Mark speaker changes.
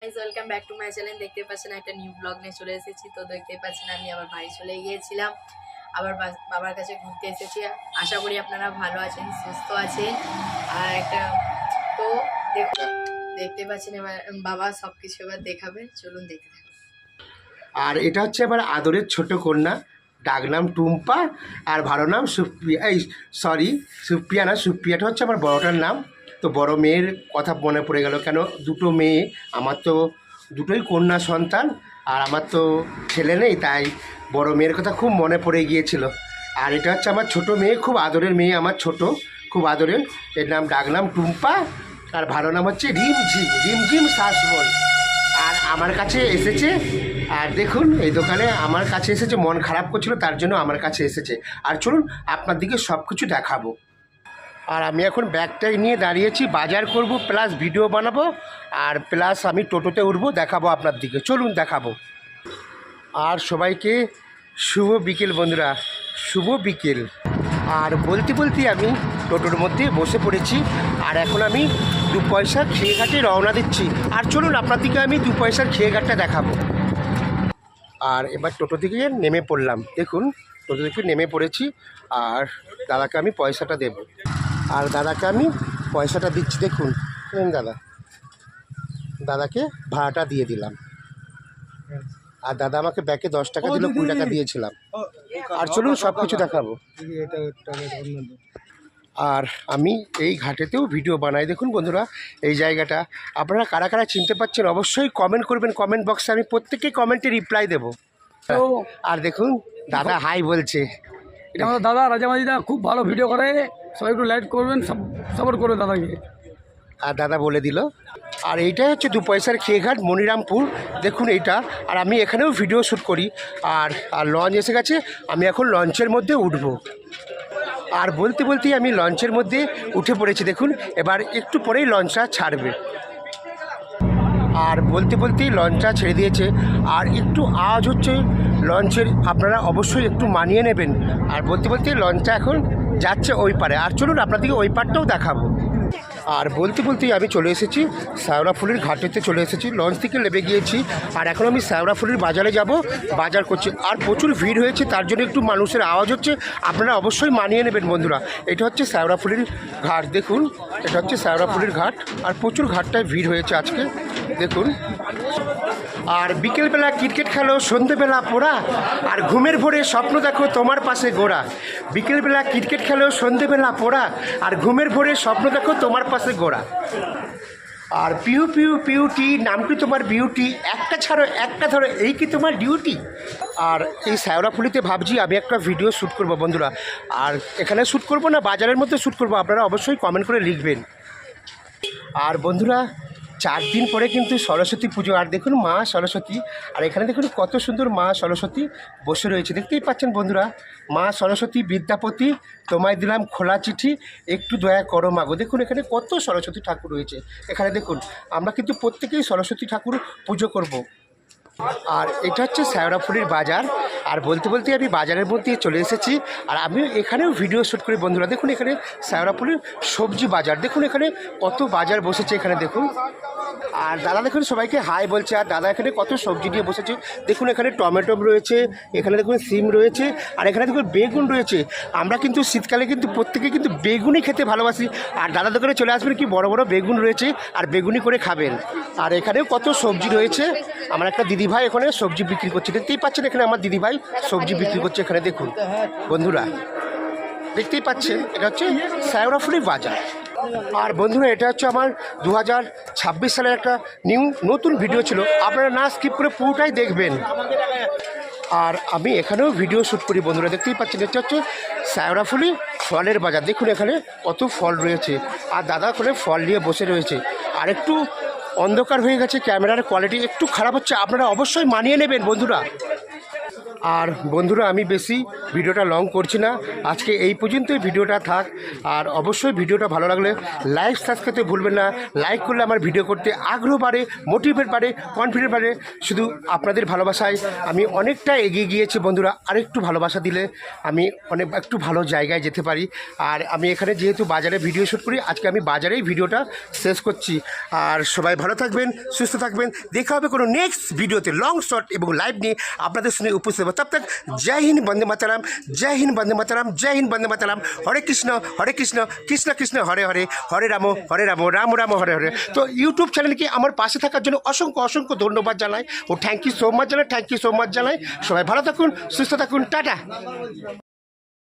Speaker 1: Welcome back to my channel. দেখতে পাচ্ছেন একটা নিউ ব্লগ নিয়ে চলে এসেছি। তো দেখতে পাচ্ছেন আমি আবার বাড়ি চলে গিয়েছিলাম, আবার বাবার কাছে ঘুরতে এসেছি। আশা করি আপনারা ভালো আছেন, সুস্থ আছেন। আর একটা তো দেখতে পাচ্ছেন এবার বাবা সব কিছু এবার দেখাবে, চলুন দেখে।
Speaker 2: আর এটা হচ্ছে আমার আদরের ছোট কন্যা, ডাকনাম টুম্পা আর ভালো নাম সুপ্রিয়া। সুপ্রিয়া না, সুপ্রিয়াটা হচ্ছে আমার বড়টার নাম। তো বড় মেয়ের কথা মনে পড়ে গেল, কেন দুটো মেয়ে, আমার তো দুটোই কন্যা সন্তান আর আমার তো ছেলে নেই, তাই বড় মেয়ের কথা খুব মনে পড়ে গিয়েছিল। আর এটা হচ্ছে আমার ছোট মেয়ে, খুব আদরের মেয়ে, আমার ছোট খুব আদরের। এর নাম ডাকনাম টুম্পা আর ভালো নাম হচ্ছে রিমঝিম, রিমঝিম শাসমল। আর আমার কাছে এসেছে, আর দেখুন এই দোকানে আমার কাছে এসেছে, মন খারাপ করছিল তার জন্য আমার কাছে এসেছে। আর চলুন আপনার দিকে সব কিছু দেখাবো। আর আমি এখন ব্যাগটাই নিয়ে দাঁড়িয়েছি, বাজার করব প্লাস ভিডিও বানাবো আর প্লাস আমি টোটোতে উঠবো, দেখাবো আপনার দিকে, চলুন দেখাবো। আর সবাইকে শুভ বিকেল বন্ধুরা, শুভ বিকেল। আর বলতে বলতে আমি টোটোর মধ্যে বসে পড়েছি, আর এখন আমি 2 পয়সা খেয়ে ঘাটে রওনা দিচ্ছি। আর চলুন আপনার দিকে আমি 2 পয়সার খেয়ে ঘাটটা দেখাবো। আর এবার টোটো থেকে নেমে পড়লাম, দেখুন টোটো থেকে নেমে পড়েছি। আর দাদাকে আমি পয়সাটা দেব, আর দাদাকে আমি পয়সাটা দিচ্ছি, দেখুন দাদাকে ভাড়াটা দিয়ে দিলাম। আর দাদা আমাকে ব্যাগে 10 টাকা দিল, 20 টাকা দিয়েছিলাম। আর চলুন সব কিছু দেখাবো। আর আমি এই ঘাটেতেও ভিডিও বানাই, দেখুন বন্ধুরা এই জায়গাটা। আপনারা কারা কারা চিনতে পারছেন অবশ্যই কমেন্ট করবেন, কমেন্ট বক্সে আমি প্রত্যেককে কমেন্টে রিপ্লাই দেবো। আর দেখুন দাদা হাই বলছে।
Speaker 3: এটা আমাদের দাদা রাজামাজিদা, খুব ভালো ভিডিও করে, সবাই একটু লাইক করবেন, সাপোর্ট করবেন দাদাকে।
Speaker 2: আর দাদা বলে দিল। আর এইটাই হচ্ছে 2 পয়সার খেয়েঘাট, মনিরামপুর, দেখুন এইটা। আর আমি এখানেও ভিডিও শ্যুট করি। আর লঞ্চ এসে গেছে, আমি এখন লঞ্চের মধ্যে উঠবো। আর বলতে বলতেই আমি লঞ্চের মধ্যে উঠে পড়েছি, দেখুন এবার একটু পরেই লঞ্চটা ছাড়বে। আর বলতে বলতেই লঞ্চটা ছেড়ে দিয়েছে, আর একটু আওয়াজ হচ্ছে লঞ্চের, আপনারা অবশ্যই একটু মানিয়ে নেবেন। আর বলতে বলতেই লঞ্চটা এখন যাচ্ছে ওই পারে। আর চলুন আপনাদেরকে ওই পারটাও দেখাবো। আর বলতে বলতেই আমি চলে এসেছি শ্যাওড়াফুলির ঘাটেতে, চলে এসেছি, লঞ্চ থেকে নেমে গিয়েছি। আর এখন আমি শ্যাওড়াফুলির বাজারে যাব, বাজার করছি। আর প্রচুর ভিড় হয়েছে, তার জন্য একটু মানুষের আওয়াজ হচ্ছে, আপনারা অবশ্যই মানিয়ে নেবেন বন্ধুরা। এটা হচ্ছে শ্যাওড়াফুলির ঘাট, দেখুন এটা হচ্ছে শ্যাওড়াফুলির ঘাট। আর প্রচুর ঘাটটায় ভিড় হয়েছে আজকে, দেখুন। আর বিকেলবেলা ক্রিকেট খেলো, সন্ধেবেলা পড়া, আর ঘুমের ভোরে স্বপ্ন দেখো তোমার পাশে গোড়া। বিকেলবেলা ক্রিকেট খেলো, সন্ধেবেলা পড়া, আর ঘুমের ভোরে স্বপ্ন দেখো তোমার পাশে গোড়া। আর পিউ পিউ পিউটি, নাম কি তোমার বিউটি, একটা ছাড়ো একটা ধরো, এই কি তোমার ডিউটি। আর এই শ্যাওড়াফুলিতে ভাবছি আমি একটা ভিডিও শ্যুট করবো বন্ধুরা। আর এখানে শ্যুট করবো না বাজারের মধ্যে শ্যুট করবো, আপনারা অবশ্যই কমেন্ট করে লিখবেন। আর বন্ধুরা 4 দিন পরে কিন্তু সরস্বতী পুজো। আর দেখুন মা সরস্বতী, আর এখানে দেখুন কত সুন্দর মা সরস্বতী বসে রয়েছে, দেখতেই পাচ্ছেন বন্ধুরা। মা সরস্বতী বিদ্যাপতি, তোমায় দিলাম খোলা চিঠি, একটু দয়া করো মাগো। দেখুন এখানে কত সরস্বতী ঠাকুর রয়েছে। এখানে দেখুন আমরা কিন্তু প্রত্যেকেই সরস্বতী ঠাকুর পুজো করব। আর এটা হচ্ছে শ্যাওড়াফুলির বাজার। আর বলতে বলতে আমি বাজারের মধ্যে চলে এসেছি, আর আমি এখানেও ভিডিও শ্যুট করি বন্ধুরা। দেখুন এখানে শ্যাওড়াফুলির সবজি বাজার, দেখুন এখানে কত বাজার বসেছে, এখানে দেখুন। আর দাদা দেখুন সবাইকে হাই বলছে, আর দাদা এখানে কত সবজি নিয়ে বসেছে, দেখুন এখানে টমেটো রয়েছে, এখানে দেখুন সিম রয়েছে, আর এখানে দেখুন বেগুন রয়েছে। আমরা কিন্তু শীতকালে কিন্তু প্রত্যেকে কিন্তু বেগুনই খেতে ভালোবাসি। আর দাদা দোকানে চলে আসবেন, কি বড় বড় বেগুন রয়েছে, আর বেগুনি করে খাবেন। আর এখানেও কত সবজি রয়েছে। আমার একটা দিদিভাই এখানে সবজি বিক্রি করছে, দেখতেই পাচ্ছেন এখানে আমার দিদিভাই সবজি বিক্রি করছে। এখানে দেখুন বন্ধুরা, দেখতেই পাচ্ছেন এটা হচ্ছে শ্যাওড়াফুলির বাজার। আর বন্ধুরা এটা হচ্ছে আমার 2026 সালের একটা নতুন ভিডিও ছিল, আপনারা না স্কিপ করে পুরোটাই দেখবেন। আর আমি এখানেও ভিডিও শ্যুট করি বন্ধুরা, দেখতেই পাচ্ছেন এটা হচ্ছে শ্যাওড়াফুলি ফলের বাজার। দেখুন এখানে কত ফল রয়েছে, আর দাদা করে ফল নিয়ে বসে রয়েছে। আর একটু অন্ধকার হয়ে গেছে, ক্যামেরার কোয়ালিটি একটু খারাপ হচ্ছে, আপনারা অবশ্যই মানিয়ে নেবেন বন্ধুরা। আর বন্ধুরা আমি বেশি ভিডিওটা লং করছি না, আজকে এই পর্যন্তই ভিডিওটা থাক। আর অবশ্যই ভিডিওটা ভালো লাগলে লাইক সাবস্ক্রাইব করতে ভুলবেন না। লাইক করলে আমার ভিডিও করতে আগ্রহ বাড়ে, মোটিভেট বাড়ে, কনফিডেন্ট বাড়ে। শুধু আপনাদের ভালোবাসায় আমি অনেকটা এগিয়ে গিয়েছি বন্ধুরা। আরেকটু ভালোবাসা দিলে আমি একটু ভালো জায়গায় যেতে পারি। আর আমি এখানে যেহেতু বাজারে ভিডিও শ্যুট করি, আজকে আমি বাজারেই ভিডিওটা শেষ করছি। আর সবাই ভালো থাকবেন, সুস্থ থাকবেন। দেখা হবে কোনো নেক্সট ভিডিওতে লং শর্ট এবং লাইভ নিয়ে আপনাদের সঙ্গে উপস্থিত হবে। তব তক জয় হিন্দ, বন্দে মাতরম, জয় হিন্দ, বন্দে মাতরম, জয় হিন্দ, বন্দে মাতরম। হরে কৃষ্ণ কৃষ্ণ কৃষ্ণ হরে হরে, হরে রাম রাম রাম হরে হরে। তো ইউটিউব চ্যানেলকে আমার পাশে থাকার জন্য অসংখ্য অসংখ্য ধন্যবাদ জানাই ও থ্যাংক ইউ সো মাচ জানাই। সবাই ভালো থাকুন, সুস্থ থাকুন, টাটা।